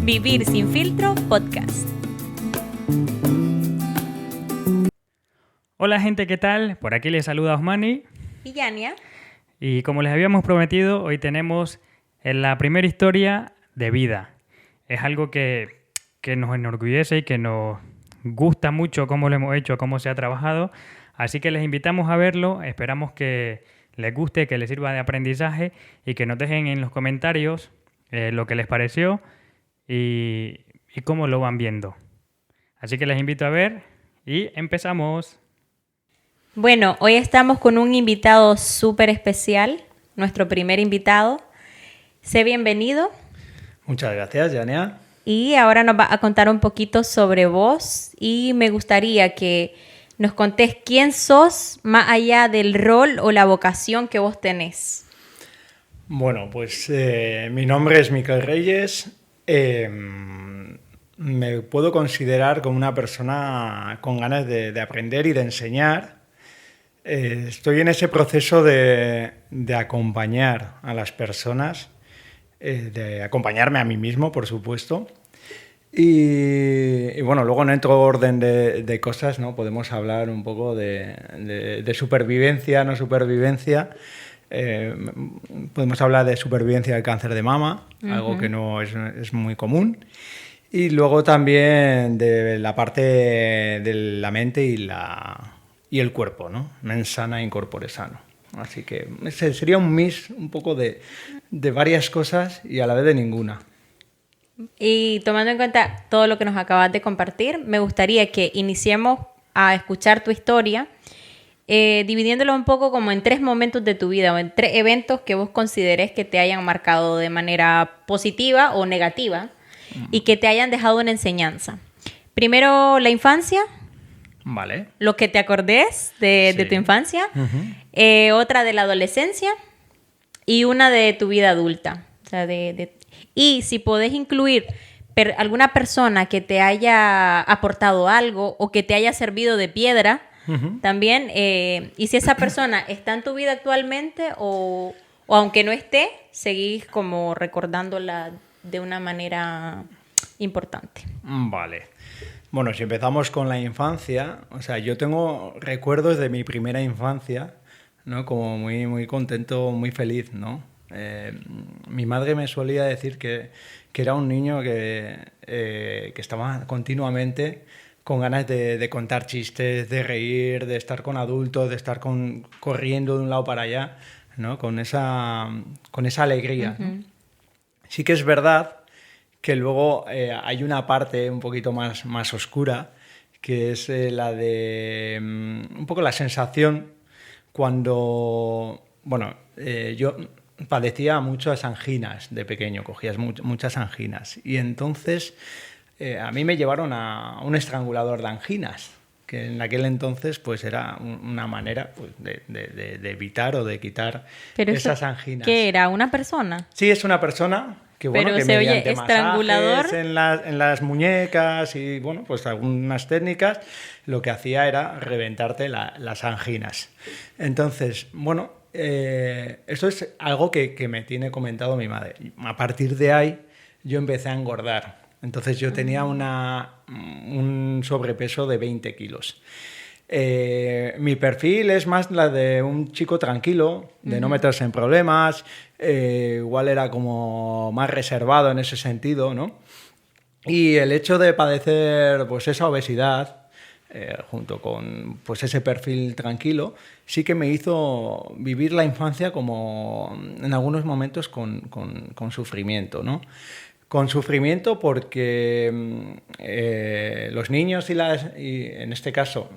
Vivir sin filtro podcast. Hola gente, ¿qué tal? Por aquí les saluda Osmani. Y Yania. Y como les habíamos prometido, hoy tenemos la primera historia de vida. Es algo que nos enorgullece y que nos gusta mucho cómo lo hemos hecho, cómo se ha trabajado. Así que les invitamos a verlo. Esperamos que les guste, que les sirva de aprendizaje y que nos dejen en los comentarios lo que les pareció y cómo lo van viendo. Así que les invito a ver y empezamos. Bueno, hoy estamos con un invitado súper especial, nuestro primer invitado. Sé bienvenido. Muchas gracias, Yania. Y ahora nos va a contar un poquito sobre vos y me gustaría que nos contés quién sos más allá del rol o la vocación que vos tenés. Bueno, pues mi nombre es Miquel Reyes. Me puedo considerar como una persona con ganas de aprender y de enseñar. Estoy en ese proceso de acompañar a las personas, de acompañarme a mí mismo, por supuesto. Y bueno, luego en otro orden de cosas, ¿no? Podemos hablar un poco de supervivencia, no supervivencia. Podemos hablar de supervivencia del cáncer de mama, algo que no es muy común. Y luego también de la parte de la mente y el cuerpo, ¿no? Mens sana in corpore sano. Así que ese sería un mix un poco de varias cosas y a la vez de ninguna. Y tomando en cuenta todo lo que nos acabas de compartir, me gustaría que iniciemos a escuchar tu historia, dividiéndolo un poco como en 3 momentos de tu vida o en 3 eventos que vos consideres que te hayan marcado de manera positiva o negativa y que te hayan dejado una enseñanza. Primero, la infancia. Vale. Lo que te acordés de tu infancia. Otra de la adolescencia y una de tu vida adulta. O sea, y si podés incluir alguna persona que te haya aportado algo o que te haya servido de piedra, también. Y si esa persona está en tu vida actualmente o aunque no esté, seguís como recordándola de una manera importante. Vale. Bueno, si empezamos con la infancia, o sea, yo tengo recuerdos de mi primera infancia, ¿no? Como muy, muy contento, muy feliz, ¿no? Mi madre me solía decir que era un niño que estaba continuamente con ganas de contar chistes, de reír, de estar con adultos, de estar corriendo de un lado para allá, ¿no? Con esa alegría, ¿no? Sí que es verdad que luego hay una parte un poquito más oscura, que es la de un poco la sensación cuando, bueno, yo padecía muchas anginas de pequeño, cogías muchas anginas, y entonces a mí me llevaron a un estrangulador de anginas, que en aquel entonces pues era una manera pues, de evitar o de quitar esas anginas. ¿Qué era? ¿Una persona? Sí, es una persona que, bueno, pero que se oye mediante estrangulador masajes en las muñecas y bueno, pues algunas técnicas, lo que hacía era reventarte las anginas. Entonces, bueno, esto es algo que me tiene comentado mi madre. A partir de ahí yo empecé a engordar. Entonces yo tenía un sobrepeso de 20 kilos. Mi perfil es más la de un chico tranquilo, de no meterse en problemas, igual era como más reservado en ese sentido, ¿no? Y el hecho de padecer pues esa obesidad, junto con pues ese perfil tranquilo, sí que me hizo vivir la infancia como en algunos momentos con sufrimiento, ¿no? Con sufrimiento porque los niños y en este caso,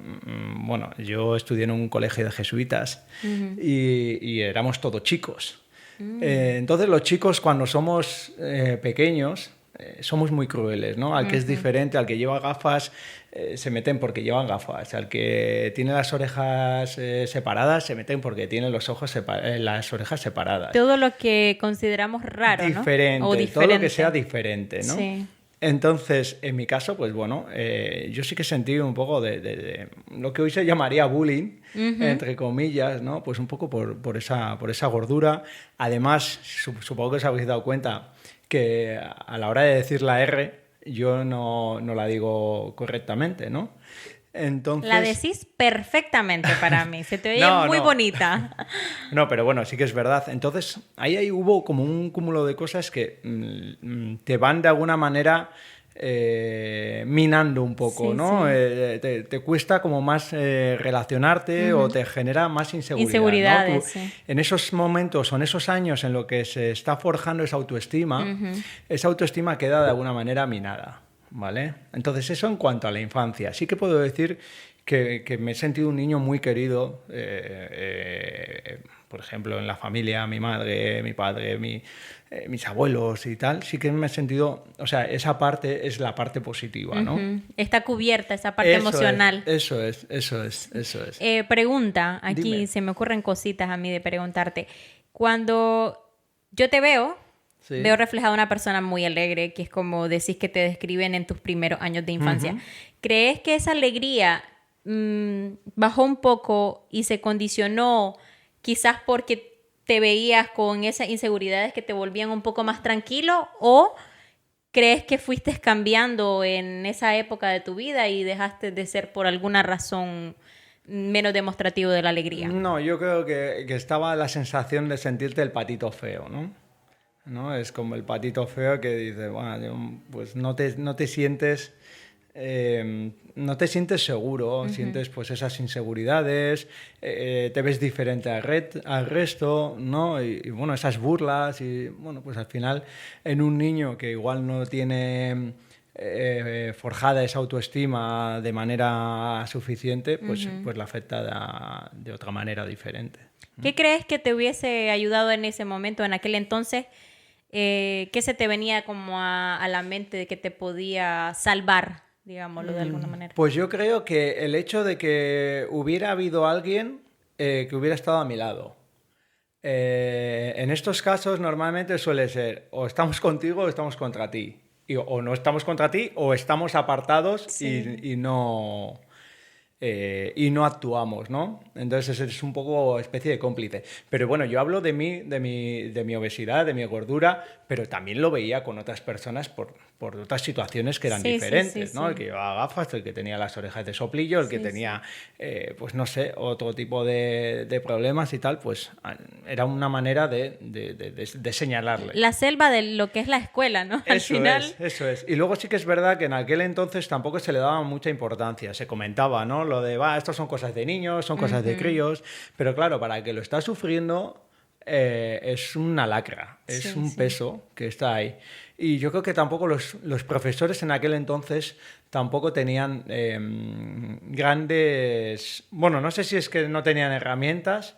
bueno, yo estudié en un colegio de jesuitas y éramos todos chicos. Entonces los chicos cuando somos pequeños somos muy crueles, ¿no? Al que es diferente, al que lleva gafas, se meten porque llevan gafas. Al que tiene las orejas separadas, se meten porque tiene las orejas separadas. Todo lo que consideramos raro, diferente, ¿no? O diferente. todo lo que sea diferente, ¿no? Sí. Entonces, en mi caso, pues bueno, yo sí que sentí un poco de lo que hoy se llamaría bullying, entre comillas, ¿no? Pues un poco por esa gordura. Además, supongo que os habéis dado cuenta que a la hora de decir la R, yo no la digo correctamente, ¿no? Entonces... La decís perfectamente para mí, se te oye muy bonita. No, pero bueno, sí que es verdad. Entonces, ahí hubo como un cúmulo de cosas que te van de alguna manera minando un poco, sí, ¿no? Sí. Te cuesta como más relacionarte o te genera más inseguridad. Inseguridades, ¿no? Tú, sí. En esos momentos o en esos años en los que se está forjando esa autoestima queda de alguna manera minada. ¿Vale? Entonces, eso en cuanto a la infancia. Sí que puedo decir que me he sentido un niño muy querido, por ejemplo, en la familia, mi madre, mi padre, mis abuelos y tal. Sí que me he sentido, o sea, esa parte es la parte positiva, ¿no? Está cubierta esa parte emocional. Eso es. Pregunta, aquí Dime. se me ocurren cositas a mí de preguntarte. Cuando yo te veo... Sí. Veo reflejada una persona muy alegre, que es como decís que te describen en tus primeros años de infancia. ¿Crees que esa alegría bajó un poco y se condicionó quizás porque te veías con esas inseguridades que te volvían un poco más tranquilo? ¿O crees que fuiste cambiando en esa época de tu vida y dejaste de ser por alguna razón menos demostrativo de la alegría? No, yo creo que estaba la sensación de sentirte el patito feo, ¿no? Es como el patito feo que dice, bueno, pues no te sientes seguro, sientes pues esas inseguridades, te ves diferente al resto, ¿no? Y bueno, esas burlas y bueno, pues al final en un niño que igual no tiene forjada esa autoestima de manera suficiente, pues le afecta de otra manera diferente. ¿Qué crees que te hubiese ayudado en ese momento, en aquel entonces? ¿Qué se te venía como a la mente de que te podía salvar, digámoslo de alguna manera? Pues yo creo que el hecho de que hubiera habido alguien que hubiera estado a mi lado. En estos casos normalmente suele ser o estamos contigo o estamos contra ti. O no estamos contra ti o estamos apartados y no actuamos, ¿no? Entonces es un poco especie de cómplice. Pero bueno, yo hablo de mi obesidad, de mi gordura, pero también lo veía con otras personas por otras situaciones que eran diferentes, ¿no? El que llevaba gafas, el que tenía las orejas de soplillo, el que tenía, pues no sé, otro tipo de problemas y tal, pues era una manera de señalarle. La selva de lo que es la escuela, ¿no? Al final... Eso es. Y luego sí que es verdad que en aquel entonces tampoco se le daba mucha importancia. Se comentaba, ¿no? Lo de, estos son cosas de niños, son cosas de críos, pero claro, para el que lo está sufriendo es una lacra, es un peso que está ahí. Y yo creo que tampoco los profesores en aquel entonces tampoco tenían grandes... Bueno, no sé si es que no tenían herramientas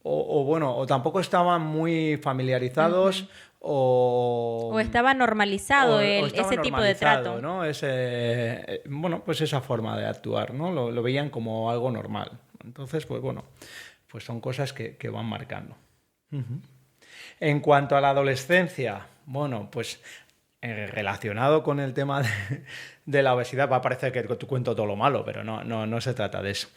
o tampoco estaban muy familiarizados o estaba normalizado ese tipo de trato, ¿no? Bueno, pues esa forma de actuar, ¿no? Lo veían como algo normal. Entonces, pues bueno, pues son cosas que van marcando. En cuanto a la adolescencia, bueno, pues relacionado con el tema de la obesidad, va a parecer que te cuento todo lo malo, pero no se trata de eso.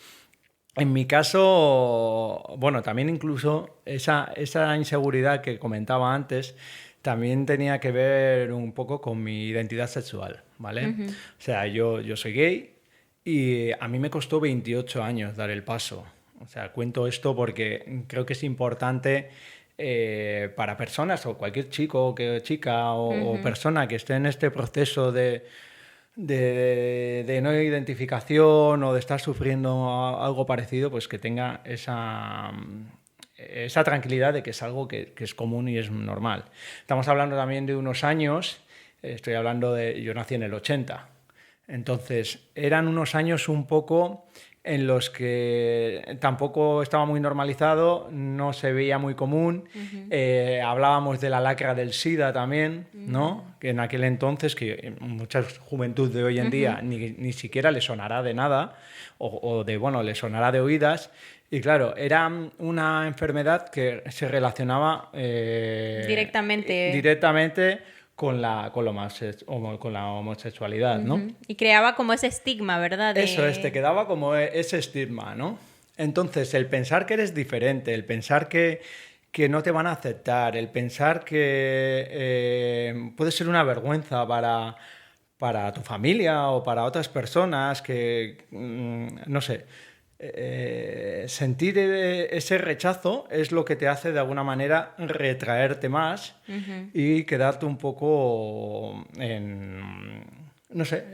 En mi caso, bueno, también incluso esa inseguridad que comentaba antes también tenía que ver un poco con mi identidad sexual, ¿vale? O sea, yo soy gay y a mí me costó 28 años dar el paso. O sea, cuento esto porque creo que es importante para personas o cualquier chico, chica o persona que esté en este proceso de no identificación o de estar sufriendo algo parecido, pues que tenga esa tranquilidad de que es algo que es común y es normal. Estamos hablando también de unos años, estoy hablando yo nací en el 80, entonces eran unos años un poco en los que tampoco estaba muy normalizado, no se veía muy común. Hablábamos de la lacra del SIDA también, ¿no? Que en aquel entonces, que mucha juventud de hoy en día ni siquiera le sonará de nada, le sonará de oídas. Y claro, era una enfermedad que se relacionaba directamente con la homosexualidad, ¿no? Y creaba como ese estigma, ¿verdad? Eso es, te quedaba como ese estigma, ¿no? Entonces, el pensar que eres diferente, el pensar que no te van a aceptar, el pensar que puede ser una vergüenza para tu familia o para otras personas que, no sé, sentir ese rechazo es lo que te hace de alguna manera retraerte más y quedarte un poco no sé,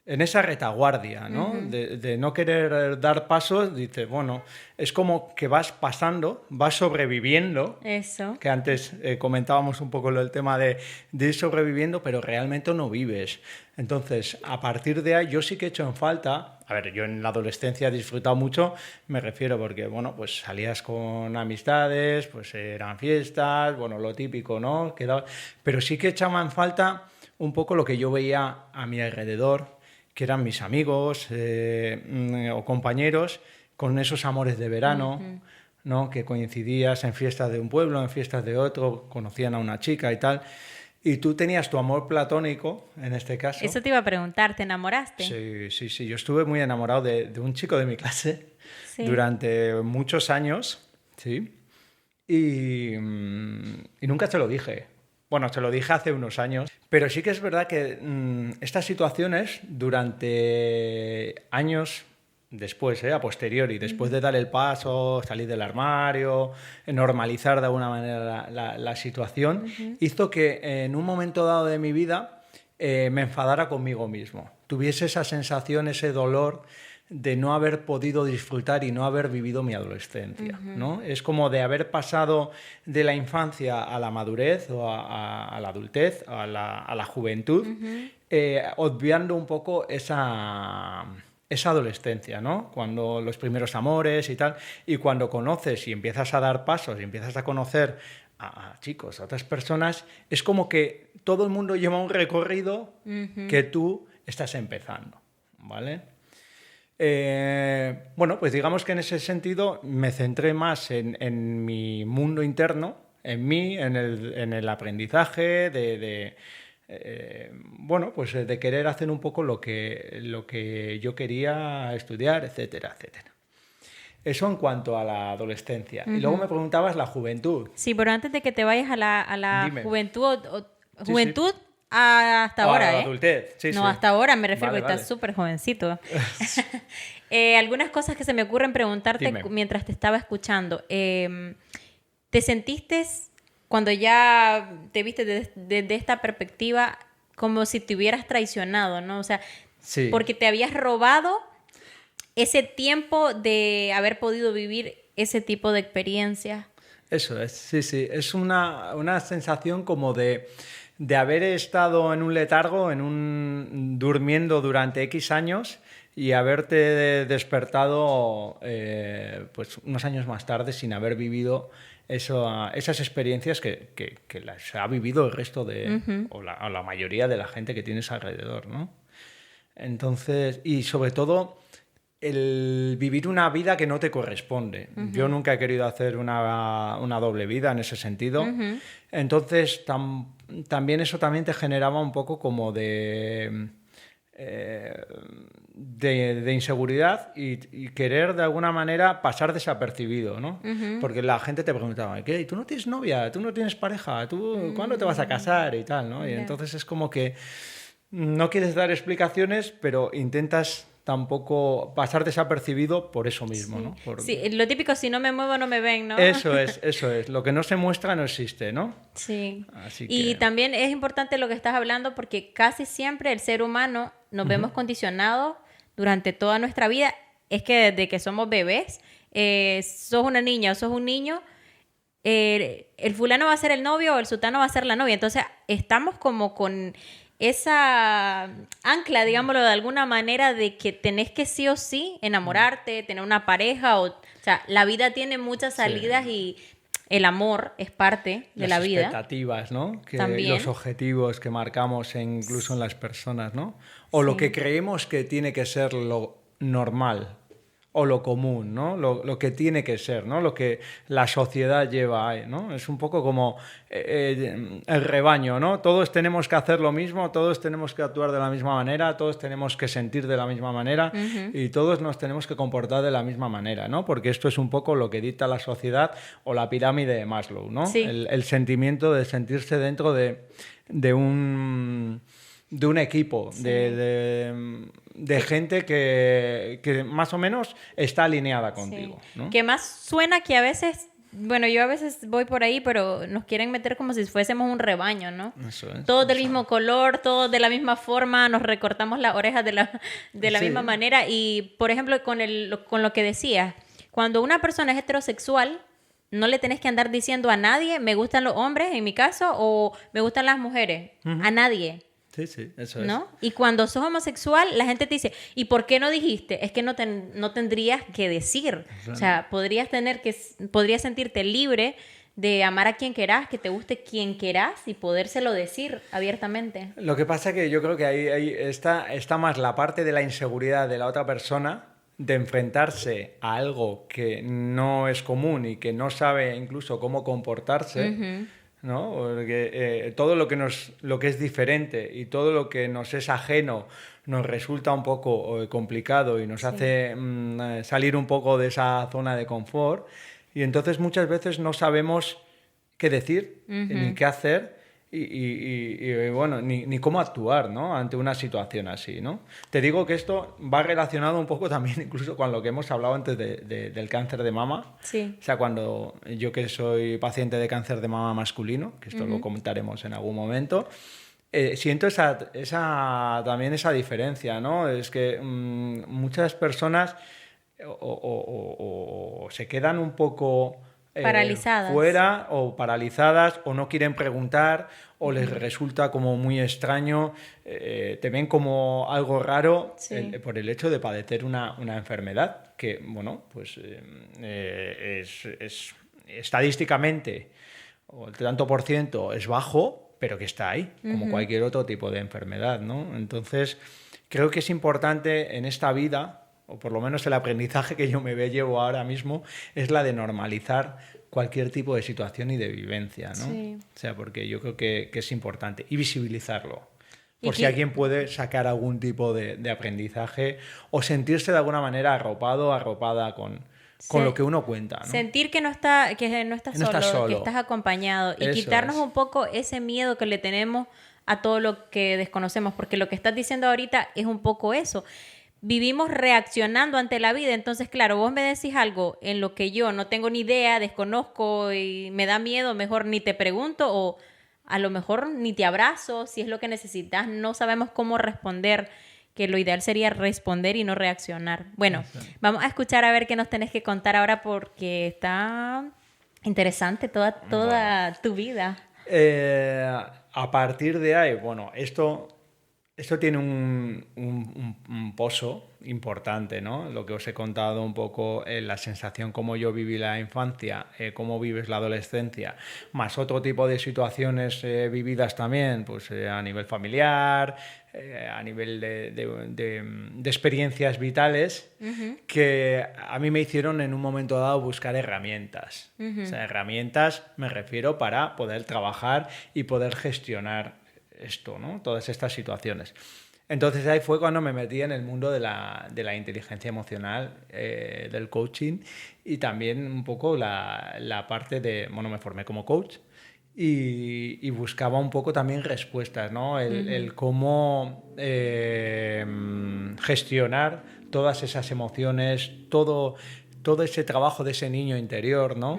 en esa retaguardia, ¿no? De no querer dar pasos, dices, bueno, es como que vas pasando, vas sobreviviendo. Eso. Que antes comentábamos un poco el tema de ir sobreviviendo, pero realmente no vives. Entonces, a partir de ahí, yo sí que he hecho en falta. A ver, yo en la adolescencia he disfrutado mucho, me refiero porque, bueno, pues salías con amistades, pues eran fiestas, bueno, lo típico, ¿no? Pero sí que echaba en falta un poco lo que yo veía a mi alrededor, que eran mis amigos o compañeros con esos amores de verano, ¿no? Que coincidías en fiestas de un pueblo, en fiestas de otro, conocían a una chica y tal, y tú tenías tu amor platónico, en este caso. Eso te iba a preguntar, ¿te enamoraste? Sí, yo estuve muy enamorado de un chico de mi clase durante muchos años, ¿sí? Y nunca te lo dije. Bueno, te lo dije hace unos años, pero sí que es verdad que estas situaciones durante años después, a posteriori, después de dar el paso, salir del armario, normalizar de alguna manera la situación, hizo que en un momento dado de mi vida me enfadara conmigo mismo. Tuviese esa sensación, ese dolor de no haber podido disfrutar y no haber vivido mi adolescencia, ¿no? Es como de haber pasado de la infancia a la madurez o a la adultez, a la juventud, obviando un poco esa adolescencia, ¿no? Cuando los primeros amores y tal, y cuando conoces y empiezas a dar pasos y empiezas a conocer a chicos, a otras personas, es como que todo el mundo lleva un recorrido que tú estás empezando, ¿vale? Bueno, pues digamos que en ese sentido me centré más en mi mundo interno, en mí, en el aprendizaje, bueno, pues de querer hacer un poco lo que yo quería estudiar, etcétera, etcétera. Eso en cuanto a la adolescencia. Y luego me preguntabas la juventud. Sí, pero antes de que te vayas a la Dime. juventud, Sí. hasta ahora, la adultez, sí, no, sí. hasta ahora me refiero, Vale, porque vale. estás súper jovencito. Algunas cosas que se me ocurren preguntarte Dime. mientras te estaba escuchando. ¿Te sentiste, cuando ya te viste desde esta perspectiva, como si te hubieras traicionado, ¿no? O sea, Sí. porque te habías robado ese tiempo de haber podido vivir ese tipo de experiencias? Eso es, sí. Es una sensación como de haber estado en un letargo, durmiendo durante X años y haberte despertado pues unos años más tarde sin haber vivido esas experiencias que las ha vivido el resto o la mayoría de la gente que tienes alrededor, ¿no? Entonces, y sobre todo el vivir una vida que no te corresponde. Yo nunca he querido hacer una doble vida en ese sentido. Entonces, también eso también te generaba un poco como de inseguridad y querer de alguna manera pasar desapercibido, ¿no? Porque la gente te preguntaba, ¿qué? ¿Tú no tienes novia? ¿Tú no tienes pareja? ¿Tú cuándo te vas a casar? Y tal, ¿no? Y entonces es como que no quieres dar explicaciones, pero intentas tampoco pasar desapercibido por eso mismo, ¿no? Sí, lo típico, si no me muevo no me ven, ¿no? Eso es. Lo que no se muestra no existe, ¿no? Sí. Así Y que también es importante lo que estás hablando, porque casi siempre el ser humano nos vemos condicionados durante toda nuestra vida. Es que desde que somos bebés, sos una niña o sos un niño, el fulano va a ser el novio o el sutano va a ser la novia. Entonces estamos como con esa ancla, digámoslo de alguna manera, de que tenés que sí o sí enamorarte, tener una pareja. O sea, la vida tiene muchas salidas y el amor es parte de la vida. Las expectativas, ¿no? También. Los objetivos que marcamos incluso en las personas, ¿no? O lo que creemos que tiene que ser lo normal. o lo común, ¿no? Lo que tiene que ser, ¿no? Lo que la sociedad lleva ahí, ¿no? Es un poco como el rebaño, ¿no? Todos tenemos que hacer lo mismo, todos tenemos que actuar de la misma manera, todos tenemos que sentir de la misma manera y todos nos tenemos que comportar de la misma manera, ¿no? Porque esto es un poco lo que dicta la sociedad o la pirámide de Maslow, ¿no? Sí. El sentimiento de sentirse dentro de un equipo, Sí. de gente que más o menos está alineada contigo, Sí. ¿no? Que más suena que a veces, bueno, yo a veces voy por ahí, pero nos quieren meter como si fuésemos un rebaño, ¿no? Eso es. Todos del mismo color, todos de la misma forma, nos recortamos las orejas de la Sí. misma manera. Y, por ejemplo, con lo que decías, cuando una persona es heterosexual, no le tenés que andar diciendo a nadie, me gustan los hombres, en mi caso, o me gustan las mujeres. A nadie. Sí, sí, eso es. ¿No? Y cuando sos homosexual, la gente te dice, ¿y por qué no dijiste? Es que no tendrías que decir. O sea, podrías sentirte libre de amar a quien querás, que te guste quien querás y podérselo decir abiertamente. Lo que pasa que yo creo que ahí está más la parte de la inseguridad de la otra persona, de enfrentarse a algo que no es común y que no sabe incluso cómo comportarse, ¿no? Porque todo lo que es diferente y todo lo que nos es ajeno nos resulta un poco complicado y nos hace salir un poco de esa zona de confort, y entonces muchas veces no sabemos qué decir ni qué hacer y bueno, ni cómo actuar, ¿no? Ante una situación así, ¿no? Te digo que esto va relacionado un poco también incluso con lo que hemos hablado antes del cáncer de mama. Sí. O sea, cuando yo, que soy paciente de cáncer de mama masculino, que esto lo comentaremos en algún momento, siento también esa diferencia, ¿no? Es que muchas personas o se quedan un poco paralizadas. fuera, o paralizadas, o no quieren preguntar, o les resulta como muy extraño, te ven como algo raro por el hecho de padecer una enfermedad que, bueno, pues es estadísticamente, o el tanto por ciento es bajo, pero que está ahí, como cualquier otro tipo de enfermedad, ¿no? Entonces, creo que es importante en esta vida, o por lo menos el aprendizaje que yo me llevo ahora mismo, es la de normalizar cualquier tipo de situación y de vivencia, ¿no? Sí. O sea, porque yo creo que es importante. Y visibilizarlo. Por si que... alguien puede sacar algún tipo de aprendizaje o sentirse de alguna manera arropado o arropada con lo que uno cuenta, ¿no? Sentir que no estás solo, que estás acompañado. Y Eso quitarnos es. un poco ese miedo que le tenemos a todo lo que desconocemos. Porque lo que estás diciendo ahorita es un poco eso. Vivimos reaccionando ante la vida. Entonces, claro, vos me decís algo en lo que yo no tengo ni idea, desconozco y me da miedo, mejor ni te pregunto, o a lo mejor ni te abrazo si es lo que necesitas. No sabemos cómo responder, que lo ideal sería responder y no reaccionar. Bueno, vamos a escuchar a ver qué nos tenés que contar ahora, porque está interesante toda tu vida. A partir de ahí, bueno, esto tiene un pozo importante, ¿no? Lo que os he contado un poco, la sensación, cómo yo viví la infancia, cómo vives la adolescencia, más otro tipo de situaciones vividas también, pues a nivel familiar, a nivel de experiencias vitales, que a mí me hicieron en un momento dado buscar herramientas. O sea, herramientas me refiero para poder trabajar y poder gestionar esto, ¿no? Todas estas situaciones. Entonces ahí fue cuando me metí en el mundo de la inteligencia emocional, del coaching, y también un poco la parte de, bueno, me formé como coach y buscaba un poco también respuestas, ¿no? El cómo gestionar todas esas emociones, todo ese trabajo de ese niño interior, ¿no?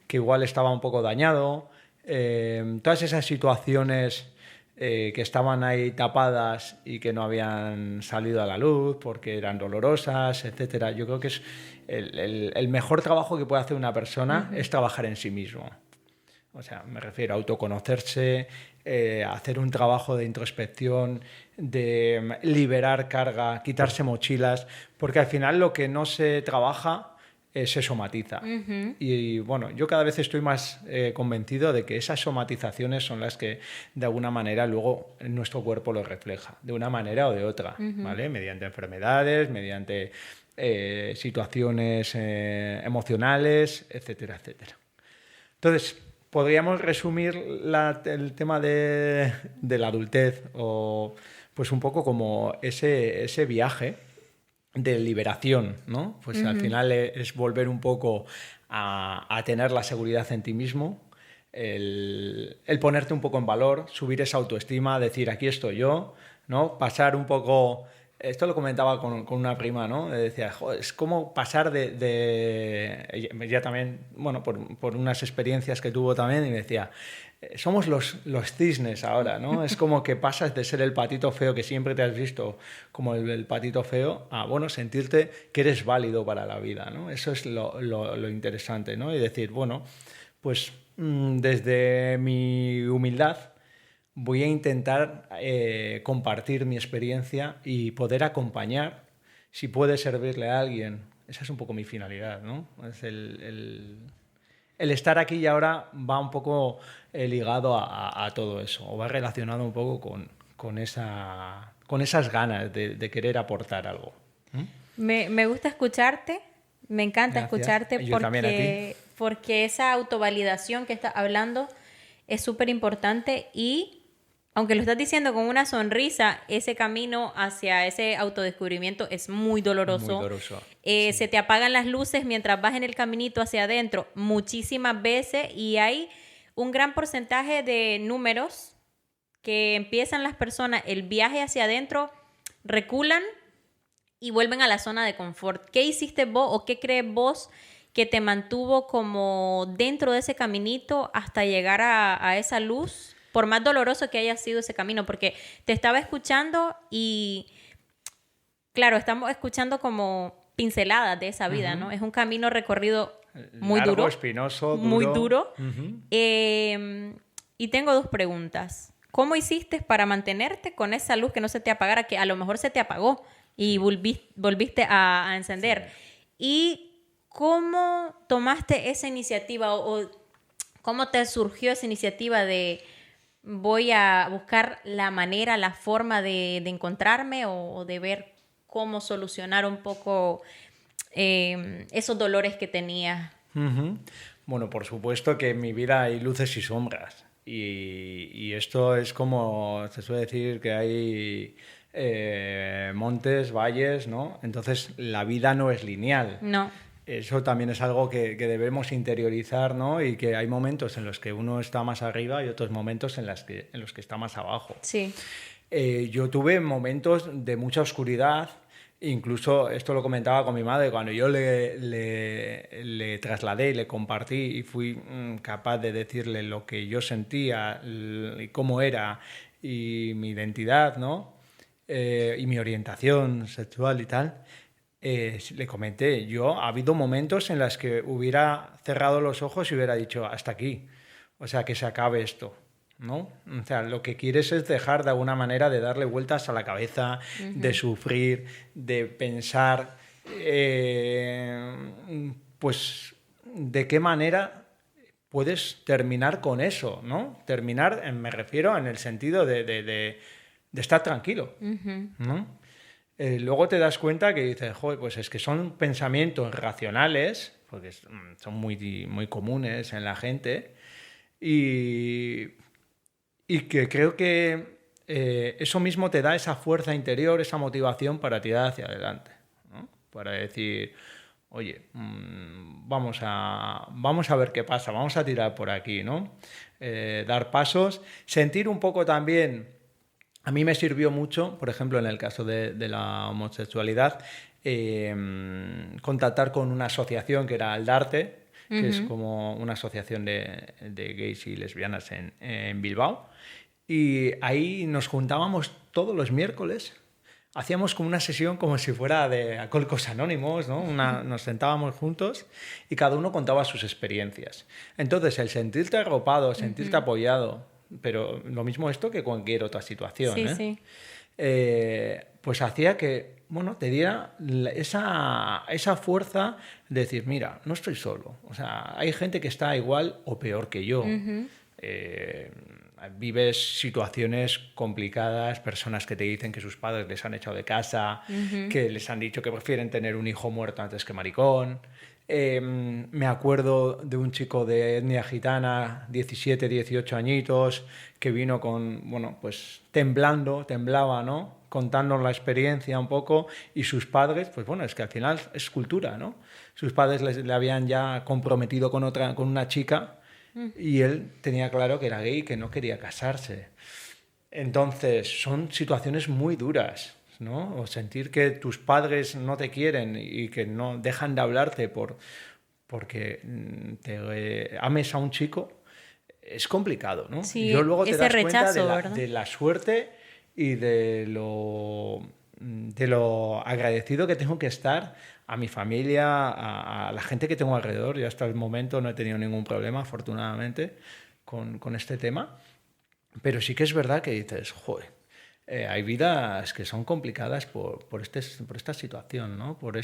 Que igual estaba un poco dañado, todas esas situaciones que estaban ahí tapadas y que no habían salido a la luz porque eran dolorosas, etcétera. Yo creo que es el mejor trabajo que puede hacer una persona es trabajar en sí mismo. O sea, me refiero a autoconocerse, hacer un trabajo de introspección, de liberar carga, quitarse mochilas, porque al final lo que no se trabaja se somatiza. Y bueno, yo cada vez estoy más convencido de que esas somatizaciones son las que de alguna manera luego nuestro cuerpo lo refleja, de una manera o de otra, ¿vale? Mediante enfermedades, mediante situaciones emocionales, etcétera, etcétera. Entonces, podríamos resumir el tema de la adultez o pues un poco como ese viaje de liberación, ¿no? Pues al final es volver un poco a tener la seguridad en ti mismo, el ponerte un poco en valor, subir esa autoestima, decir aquí estoy yo, ¿no? Pasar un poco... Esto lo comentaba con una prima, ¿no? Decía, joder, es como pasar ella también, bueno, por unas experiencias que tuvo también, y me decía, somos los cisnes ahora, ¿no? Es como que pasas de ser el patito feo que siempre te has visto como el patito feo a, bueno, sentirte que eres válido para la vida, ¿no? Eso es lo interesante, ¿no? Y decir, bueno, pues desde mi humildad voy a intentar compartir mi experiencia y poder acompañar, si puede servirle a alguien. Esa es un poco mi finalidad, ¿no? Es el estar aquí y ahora va un poco ligado a todo eso, o va relacionado un poco con esas ganas de querer aportar algo. Me gusta escucharte, me encanta escucharte Yo también a ti. porque esa autovalidación que estás hablando es súper importante y aunque lo estás diciendo con una sonrisa, ese camino hacia ese autodescubrimiento es muy doloroso. Muy doloroso. Sí. Se te apagan las luces mientras vas en el caminito hacia adentro muchísimas veces y hay un gran porcentaje de números que empiezan las personas, el viaje hacia adentro, reculan y vuelven a la zona de confort. ¿Qué hiciste vos o qué crees vos que te mantuvo como dentro de ese caminito hasta llegar a esa luz? Por más doloroso que haya sido ese camino, porque te estaba escuchando y, claro, estamos escuchando como pinceladas de esa vida, ¿no? Es un camino recorrido muy largo, duro. espinoso, duro. Muy duro. Y tengo dos preguntas. ¿Cómo hiciste para mantenerte con esa luz que no se te apagara, que a lo mejor se te apagó y volviste a encender? Sí. ¿Y cómo tomaste esa iniciativa o cómo te surgió esa iniciativa de voy a buscar la manera, la forma de encontrarme o de ver cómo solucionar un poco esos dolores que tenía? Bueno, por supuesto que en mi vida hay luces y sombras. Y esto es como se suele decir que hay montes, valles, ¿no? Entonces la vida no es lineal. No. Eso también es algo que debemos interiorizar, ¿no? Y que hay momentos en los que uno está más arriba y otros momentos en los que está más abajo. Sí. Yo tuve momentos de mucha oscuridad, incluso esto lo comentaba con mi madre, cuando yo le trasladé y le compartí y fui capaz de decirle lo que yo sentía y cómo era y mi identidad, ¿no? Y mi orientación sexual y tal. Le comenté, ha habido momentos en los que hubiera cerrado los ojos y hubiera dicho, hasta aquí, o sea, que se acabe esto, ¿no? O sea, lo que quieres es dejar de alguna manera de darle vueltas a la cabeza, de sufrir, de pensar, pues, de qué manera puedes terminar con eso, ¿no? Terminar, me refiero en el sentido de estar tranquilo, ¿no? Luego te das cuenta que dices, joder, pues es que son pensamientos racionales, porque son muy, muy comunes en la gente, y que creo que eso mismo te da esa fuerza interior, esa motivación para tirar hacia adelante, ¿no? Para decir, oye, vamos a ver qué pasa, vamos a tirar por aquí, ¿no? Dar pasos, sentir un poco también. A mí me sirvió mucho, por ejemplo, en el caso de la homosexualidad, contactar con una asociación que era Aldarte, que es como una asociación de gays y lesbianas en Bilbao. Y ahí nos juntábamos todos los miércoles, hacíamos como una sesión como si fuera de Alcohólicos Anónimos, ¿no? Nos sentábamos juntos y cada uno contaba sus experiencias. Entonces, el sentirte arropado, sentirte apoyado, pero lo mismo esto que cualquier otra situación, sí. Pues hacía que, bueno, te diera esa fuerza de decir, mira, no estoy solo. O sea, hay gente que está igual o peor que yo. vives situaciones complicadas, personas que te dicen que sus padres les han echado de casa, que les han dicho que prefieren tener un hijo muerto antes que maricón. Me acuerdo de un chico de etnia gitana, 17, 18 añitos, que vino con, bueno, pues temblaba, ¿no? Contándonos la experiencia un poco, y sus padres, pues bueno, es que al final es cultura, ¿no? Sus padres le habían ya comprometido con una chica, y él tenía claro que era gay y que no quería casarse. Entonces, son situaciones muy duras, ¿no? O sentir que tus padres no te quieren y que no dejan de hablarte porque te ames a un chico, es complicado, ¿no? Sí, yo luego te ese das rechazo, cuenta ¿verdad? de la suerte y de lo agradecido que tengo que estar a mi familia, a la gente que tengo alrededor. Yo hasta el momento no he tenido ningún problema, afortunadamente, con este tema. Pero sí que es verdad que dices, joder, hay vidas que son complicadas por esta situación, ¿no? Por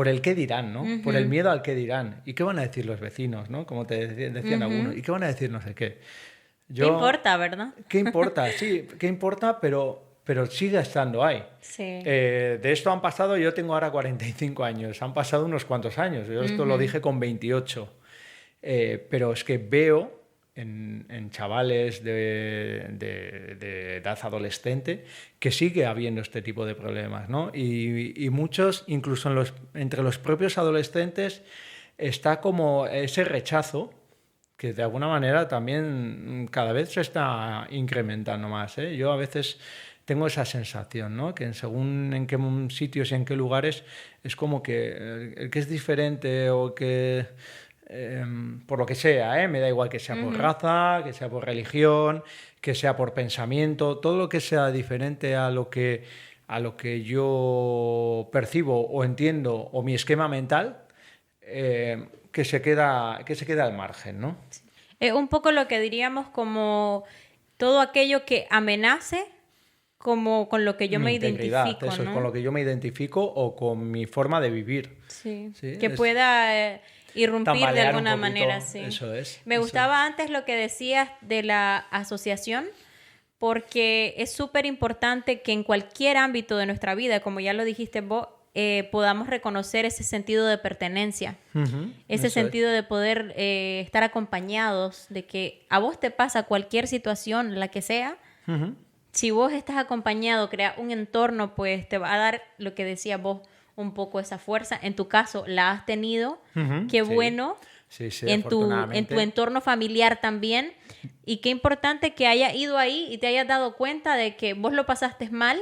el qué dirán, ¿no? Por el miedo al qué dirán. ¿Y qué van a decir los vecinos, ¿no? Como te decían algunos. ¿Y qué van a decir no sé qué? ¿Qué importa, verdad? ¿Qué importa? Sí, ¿qué importa? Pero sigue estando ahí. Sí. De esto han pasado, yo tengo ahora 45 años, han pasado unos cuantos años. Yo esto lo dije con 28. Pero es que veo en chavales de edad adolescente que sigue habiendo este tipo de problemas, ¿no? Y muchos, incluso entre los propios adolescentes, está como ese rechazo que de alguna manera también cada vez se está incrementando más, ¿eh? Yo a veces tengo esa sensación, ¿no? Que según en qué sitios y en qué lugares es como que el que es diferente o que por lo que sea, me da igual que sea por raza, que sea por religión, que sea por pensamiento, todo lo que sea diferente a lo que yo percibo o entiendo o mi esquema mental, que se queda al margen, ¿no? Es un poco lo que diríamos como todo aquello que amenace como con lo que yo me identifico, eso ¿no? es con lo que yo me identifico o con mi forma de vivir. Sí, Sí, que pueda irrumpir de tambalear alguna un poquito, manera, sí. eso es. Me gustaba antes lo que decías de la asociación, porque es súper importante que en cualquier ámbito de nuestra vida, como ya lo dijiste vos, podamos reconocer ese sentido de pertenencia, ese sentido de poder estar acompañados, de que a vos te pasa cualquier situación, la que sea, si vos estás acompañado, creas un entorno, pues te va a dar lo que decías vos, un poco esa fuerza. En tu caso, la has tenido, qué sí. bueno. Sí, en tu entorno familiar también. Y qué importante que hayas ido ahí y te hayas dado cuenta de que vos lo pasaste mal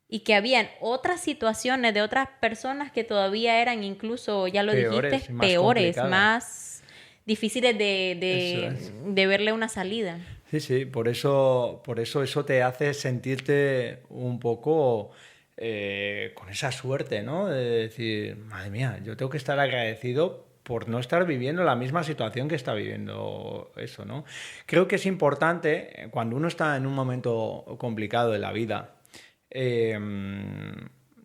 y que habían otras situaciones de otras personas que todavía eran incluso, ya lo dijiste, peores, más difíciles de verle una salida. Sí, sí, por eso eso te hace sentirte un poco con esa suerte, ¿no? De decir, madre mía, yo tengo que estar agradecido por no estar viviendo la misma situación que está viviendo eso, ¿no? Creo que es importante, cuando uno está en un momento complicado de la vida,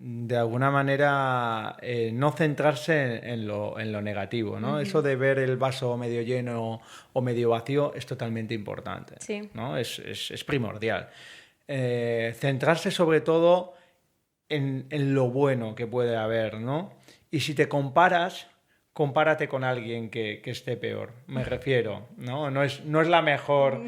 de alguna manera no centrarse en lo negativo, ¿no? Eso de ver el vaso medio lleno o medio vacío es totalmente importante, sí, ¿no? Es primordial. Centrarse sobre todo en lo bueno que puede haber, ¿no? Y si te comparas, compárate con alguien que esté peor, me refiero, ¿no? No es la mejor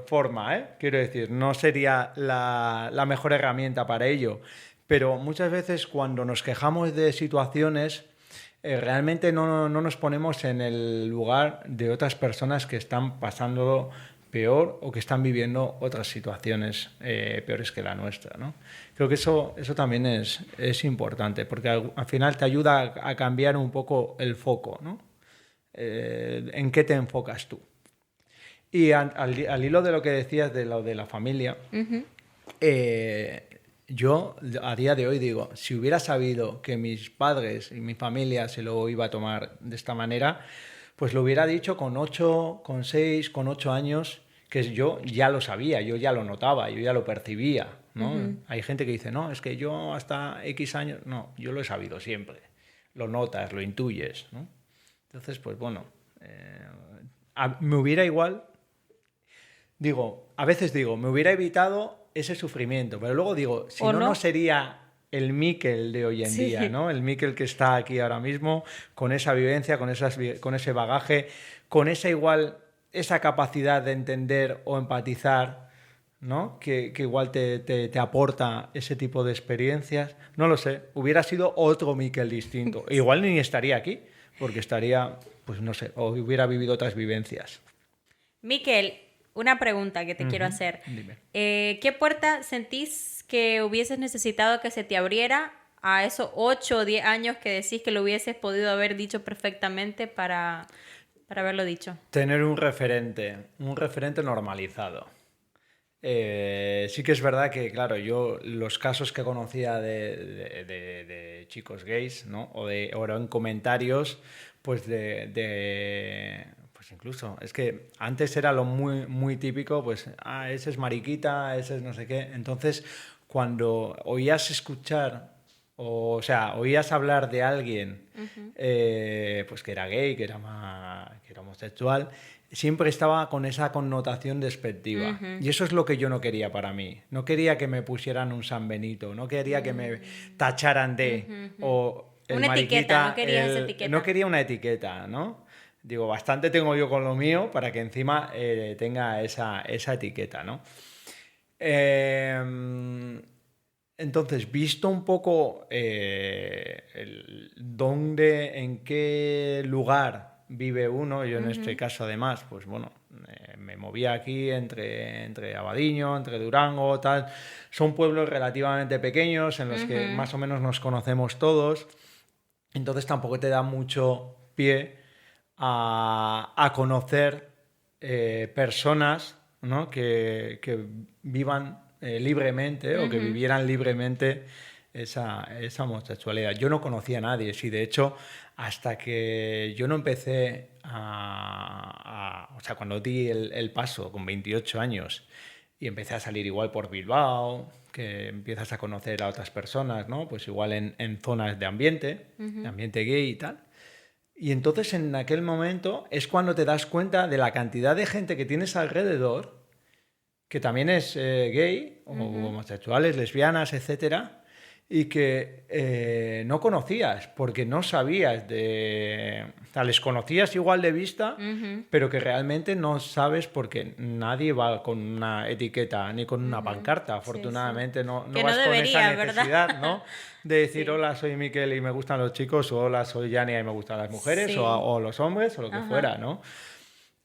forma, ¿eh? Quiero decir, no sería la mejor herramienta para ello, pero muchas veces cuando nos quejamos de situaciones, realmente no nos ponemos en el lugar de otras personas que están pasando peor o que están viviendo otras situaciones peores que la nuestra, ¿no? Creo que eso también es importante, porque al final te ayuda a cambiar un poco el foco, ¿no? En qué te enfocas tú. Y al hilo de lo que decías de lo de la familia, yo a día de hoy digo, si hubiera sabido que mis padres y mi familia se lo iba a tomar de esta manera, pues lo hubiera dicho con 8, con 6, con 8 años, que yo ya lo sabía, yo ya lo notaba, yo ya lo percibía, ¿no? Hay gente que dice, no, es que yo hasta X años... No, yo lo he sabido siempre. Lo notas, lo intuyes, ¿no? Entonces, pues bueno, me hubiera igual, a veces digo, me hubiera evitado ese sufrimiento, pero luego digo, si no, no sería el Mikel de hoy en día, ¿no? El Mikel que está aquí ahora mismo, con esa vivencia, con ese bagaje, con esa capacidad de entender o empatizar, ¿no? Que igual te aporta ese tipo de experiencias. No lo sé, hubiera sido otro Mikel distinto. Igual ni estaría aquí, porque estaría, pues no sé, o hubiera vivido otras vivencias. Mikel, una pregunta que te quiero hacer. Dime. ¿Qué puerta sentís que hubieses necesitado que se te abriera a esos 8 o 10 años que decís que lo hubieses podido haber dicho perfectamente para haberlo dicho? Tener un referente normalizado. Sí que es verdad que, claro, yo los casos que conocía de chicos gays, ¿no? O en comentarios, pues pues incluso, es que antes era lo muy, muy típico, pues, ese es mariquita, ese es no sé qué. Entonces, cuando oías escuchar, o sea, oías hablar de alguien, pues que era gay, que era homosexual, siempre estaba con esa connotación despectiva. Y eso es lo que yo no quería para mí. No quería que me pusieran un San Benito, no quería que me tacharan de... o el una mariquita, etiqueta, no querías esa etiqueta. No quería una etiqueta, ¿no? Digo, bastante tengo yo con lo mío para que encima tenga esa etiqueta, ¿no? Entonces, visto un poco en qué lugar vive uno, yo en este caso además, pues bueno, me movía aquí entre Abadiño, entre Durango, tal. Son pueblos relativamente pequeños en los que más o menos nos conocemos todos, entonces tampoco te da mucho pie a conocer personas, ¿no? que vivan libremente o que vivieran libremente esa homosexualidad. Yo no conocía a nadie, sí, de hecho, hasta que yo no empecé o sea, cuando di el paso con 28 años y empecé a salir igual por Bilbao, que empiezas a conocer a otras personas, ¿no? Pues igual en zonas de ambiente gay y tal. Y entonces en aquel momento es cuando te das cuenta de la cantidad de gente que tienes alrededor, que también es gay, o homosexuales, lesbianas, etcétera, y que no conocías, porque no sabías o sea, les conocías igual de vista, pero que realmente no sabes porque nadie va con una etiqueta ni con una pancarta. Afortunadamente no vas con esa necesidad, ¿verdad? ¿No? De decir, hola, soy Mikel y me gustan los chicos, o hola, soy Yania y me gustan las mujeres, o los hombres, o lo que fuera, ¿no?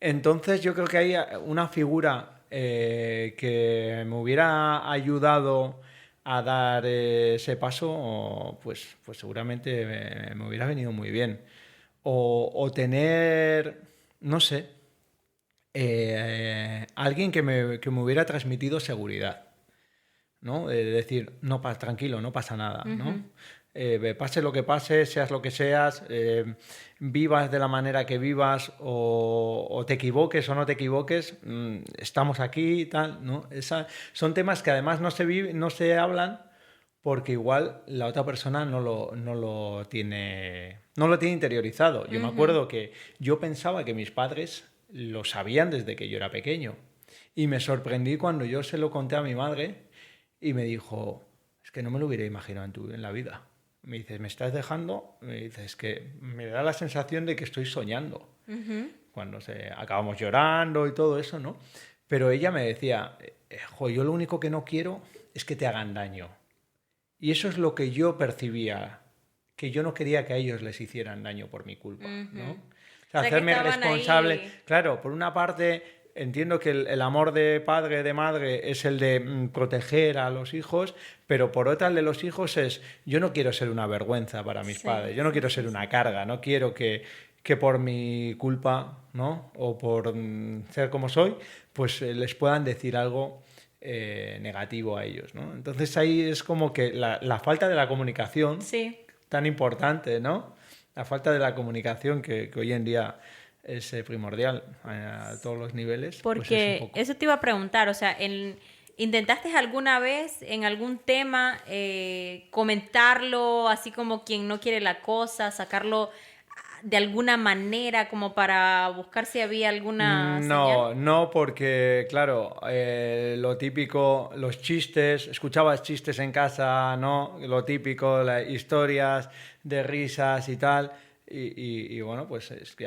Entonces yo creo que hay una figura que me hubiera ayudado a dar ese paso, pues seguramente me hubiera venido muy bien. O tener, no sé, alguien que me hubiera transmitido seguridad, ¿no? De decir, no, tranquilo, no pasa nada, ¿no? Pase lo que pase, seas lo que seas, vivas de la manera que vivas o te equivoques o no te equivoques, estamos aquí y tal, ¿no? Son temas que además no se hablan porque igual la otra persona no lo tiene interiorizado. Yo me acuerdo que yo pensaba que mis padres lo sabían desde que yo era pequeño y me sorprendí cuando yo se lo conté a mi madre y me dijo, es que no me lo hubiera imaginado en la vida. Me dices, ¿me estás dejando? Me dices, es que me da la sensación de que estoy soñando. Cuando acabamos llorando y todo eso, ¿no? Pero ella me decía, yo lo único que no quiero es que te hagan daño. Y eso es lo que yo percibía, que yo no quería que a ellos les hicieran daño por mi culpa, ¿no? O sea, hacerme responsable. Ahí. Claro, por una parte... Entiendo que el amor de padre, de madre, es el de proteger a los hijos, pero por otra el de los hijos es, yo no quiero ser una vergüenza para mis padres, yo no quiero ser una carga, no quiero que por mi culpa, ¿no? O por ser como soy, pues les puedan decir algo negativo a ellos, ¿no? Entonces ahí es como que la falta de la comunicación tan importante, ¿no? La falta de la comunicación que hoy en día... es primordial a todos los niveles. Porque pues eso te iba a preguntar, o sea, ¿intentaste alguna vez en algún tema comentarlo así como quien no quiere la cosa, sacarlo de alguna manera como para buscar si había alguna señal? No, porque, claro, lo típico, los chistes, escuchabas chistes en casa, ¿no? Lo típico, las historias de risas y tal. Y bueno, pues es que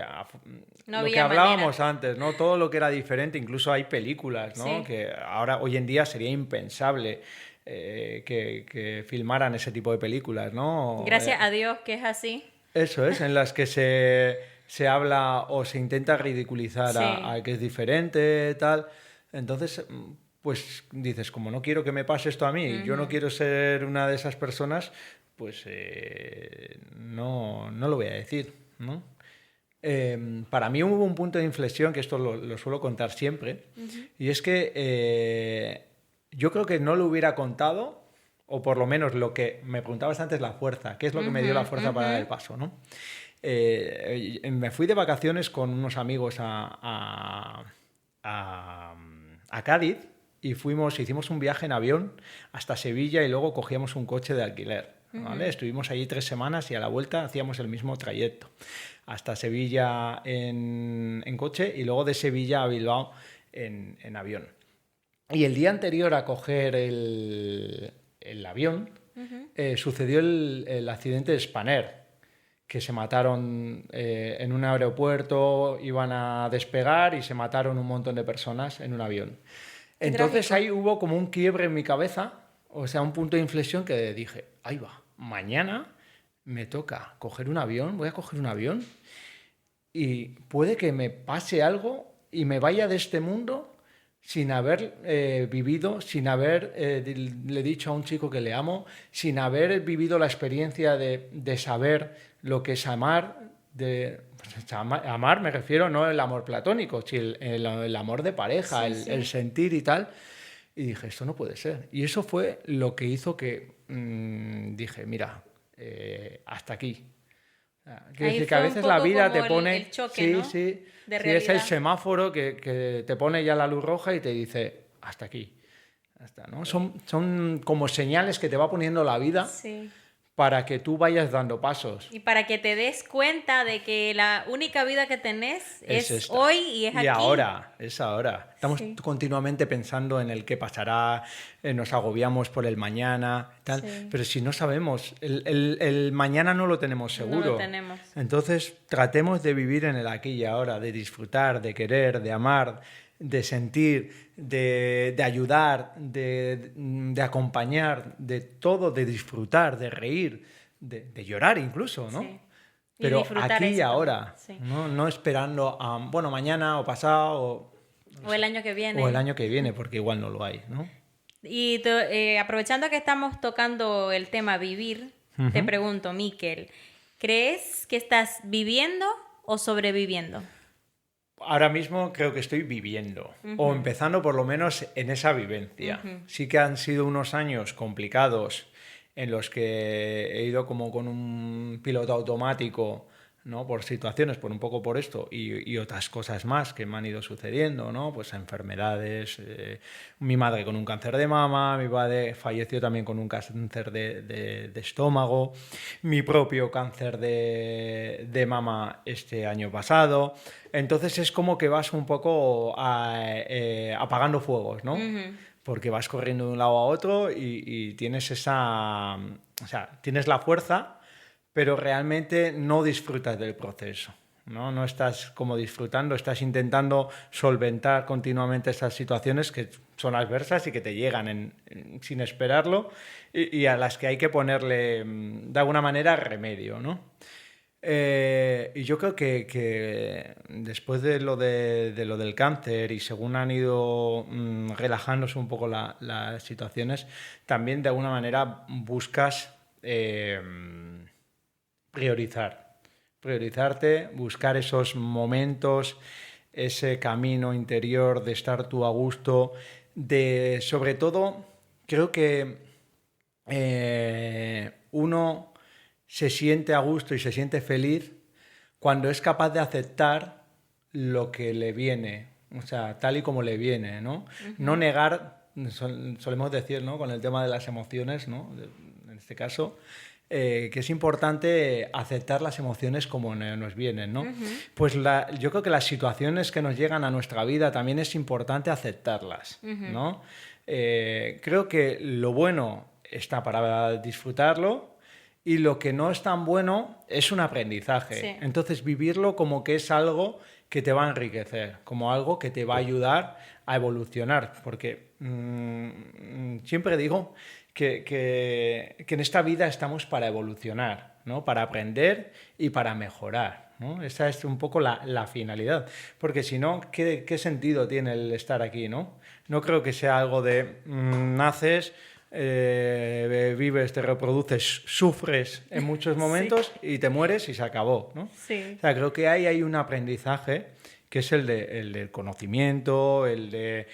No lo que había hablábamos manera. antes, ¿no? Todo lo que era diferente, incluso hay películas, ¿no? Sí. Que ahora, hoy en día, sería impensable que filmaran ese tipo de películas, ¿no? Gracias a Dios que es así. Eso es, en las que se habla o se intenta ridiculizar Sí. a que es diferente, tal. Entonces, pues dices, como no quiero que me pase esto a mí, yo no quiero ser una de esas personas, pues no lo voy a decir, ¿no? Para mí hubo un punto de inflexión, que esto lo suelo contar siempre, y es que yo creo que no lo hubiera contado, o por lo menos lo que me preguntabas antes, la fuerza, qué es lo que me dio la fuerza para dar el paso, ¿no? Me fui de vacaciones con unos amigos a Cádiz y hicimos un viaje en avión hasta Sevilla y luego cogíamos un coche de alquiler, ¿vale? Estuvimos allí 3 semanas y a la vuelta hacíamos el mismo trayecto hasta Sevilla en coche y luego de Sevilla a Bilbao en avión. Y el día anterior a coger el avión, sucedió el accidente de Spanair, que se mataron en un aeropuerto, iban a despegar y se mataron un montón de personas en un avión. Qué Entonces trágico. ahí hubo como un quiebre en mi cabeza, o sea, un punto de inflexión que dije, ahí va, mañana me toca coger un avión, voy a coger un avión y puede que me pase algo y me vaya de este mundo sin haber vivido, sin haber le dicho a un chico que le amo, sin haber vivido la experiencia de saber lo que es amar, pues, amar me refiero no el amor platónico, sino el amor de pareja, Sí, el sí. sentir y tal. Y dije, esto no puede ser. Y eso fue lo que hizo que dije, mira, hasta aquí. Quiero Ahí decir que a fue un veces la poco vida como te el pone, choque, sí, ¿no? sí, De sí, es el realidad. semáforo que te pone ya la luz roja y te dice, hasta aquí. Hasta, ¿no? Son como señales que te va poniendo la vida Sí. para que tú vayas dando pasos. Y para que te des cuenta de que la única vida que tenés Es es esta. hoy y es Y aquí. ahora, es ahora. Estamos Sí. continuamente pensando en el qué pasará, nos agobiamos por el mañana, tal. Sí. Pero si no sabemos, el mañana no lo tenemos seguro. No lo tenemos. Entonces, tratemos de vivir en el aquí y ahora, de disfrutar, de querer, de amar, de sentir, de ayudar, de acompañar, de todo, de disfrutar, de reír, de llorar incluso, ¿no? Sí. Y Pero disfrutar aquí y eso también. ahora, Sí. no esperando a, bueno, mañana o pasado O el año que viene. o el año que viene, porque igual no lo hay, ¿no? Y aprovechando que estamos tocando el tema vivir, te pregunto, Miquel, ¿crees que estás viviendo o sobreviviendo? Ahora mismo creo que estoy viviendo, o empezando por lo menos en esa vivencia. Sí que han sido unos años complicados en los que he ido como con un piloto automático, ¿no? Por situaciones, por un poco por esto y otras cosas más que me han ido sucediendo, ¿no? Pues enfermedades, mi madre con un cáncer de mama, mi padre falleció también con un cáncer de estómago, mi propio cáncer de mama este año pasado. Entonces es como que vas un poco apagando fuegos, ¿no? Porque vas corriendo de un lado a otro y tienes esa... O sea, tienes la fuerza, pero realmente no disfrutas del proceso, ¿no? No estás como disfrutando, estás intentando solventar continuamente estas situaciones que son adversas y que te llegan sin esperarlo y a las que hay que ponerle, de alguna manera, remedio, ¿no? Y yo creo que después de lo del cáncer y según han ido relajándose un poco las situaciones, también de alguna manera buscas priorizarte, buscar esos momentos, ese camino interior de estar tú a gusto, de sobre todo, creo que uno se siente a gusto y se siente feliz cuando es capaz de aceptar lo que le viene, o sea, tal y como le viene, ¿no? No negar, solemos decir, ¿no? Con el tema de las emociones, ¿no? En este caso, que es importante aceptar las emociones como nos vienen, ¿no? Pues yo creo que las situaciones que nos llegan a nuestra vida también es importante aceptarlas, ¿no? Creo que lo bueno está para disfrutarlo y lo que no es tan bueno es un aprendizaje. Sí. Entonces, vivirlo como que es algo que te va a enriquecer, como algo que te va a ayudar a evolucionar, porque siempre digo que en esta vida estamos para evolucionar, ¿no? Para aprender y para mejorar, ¿no? Esa es un poco la finalidad, porque si no, ¿qué sentido tiene el estar aquí, ¿no? No creo que sea algo de naces, vives, te reproduces, sufres en muchos momentos y te mueres y se acabó, ¿no? Sí. O sea, creo que hay un aprendizaje que es el del conocimiento, el de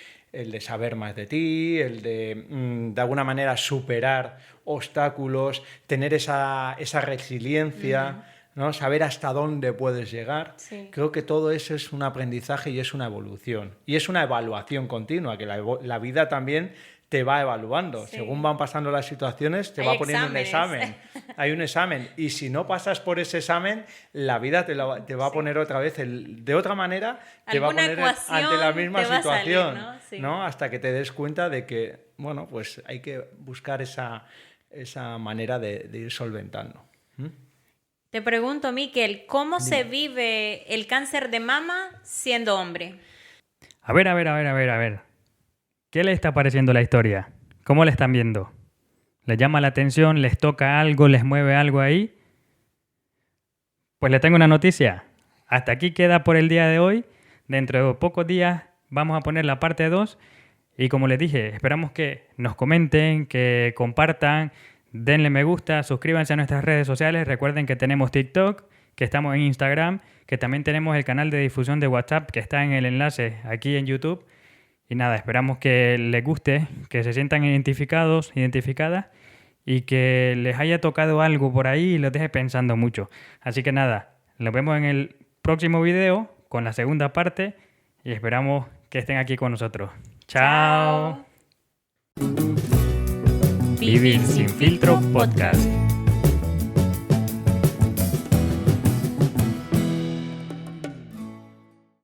saber más de ti, el de alguna manera superar obstáculos, tener esa resiliencia, ¿no? Saber hasta dónde puedes llegar. Sí. Creo que todo eso es un aprendizaje y es una evolución. Y es una evaluación continua, que la vida también te va evaluando. Sí. Según van pasando las situaciones, te va poniendo un examen. Hay un examen. Y si no pasas por ese examen, la vida te va a poner otra vez, de otra manera, te va a poner ante la misma situación. Salir, ¿no? Sí. ¿no? Hasta que te des cuenta de que, bueno, pues hay que buscar esa manera de ir solventando. Te pregunto, Miquel, ¿cómo se vive el cáncer de mama siendo hombre? A ver. ¿Qué les está pareciendo la historia? ¿Cómo la están viendo? ¿Les llama la atención? ¿Les toca algo? ¿Les mueve algo ahí? Pues les tengo una noticia. Hasta aquí queda por el día de hoy. Dentro de pocos días vamos a poner la parte 2. Y como les dije, esperamos que nos comenten, que compartan, denle me gusta, suscríbanse a nuestras redes sociales. Recuerden que tenemos TikTok, que estamos en Instagram, que también tenemos el canal de difusión de WhatsApp que está en el enlace aquí en YouTube. Y nada, esperamos que les guste, que se sientan identificados, identificadas y que les haya tocado algo por ahí y los deje pensando mucho. Así que nada, nos vemos en el próximo video con la segunda parte y esperamos que estén aquí con nosotros. ¡Chao! Chao. Vivir sin filtro podcast.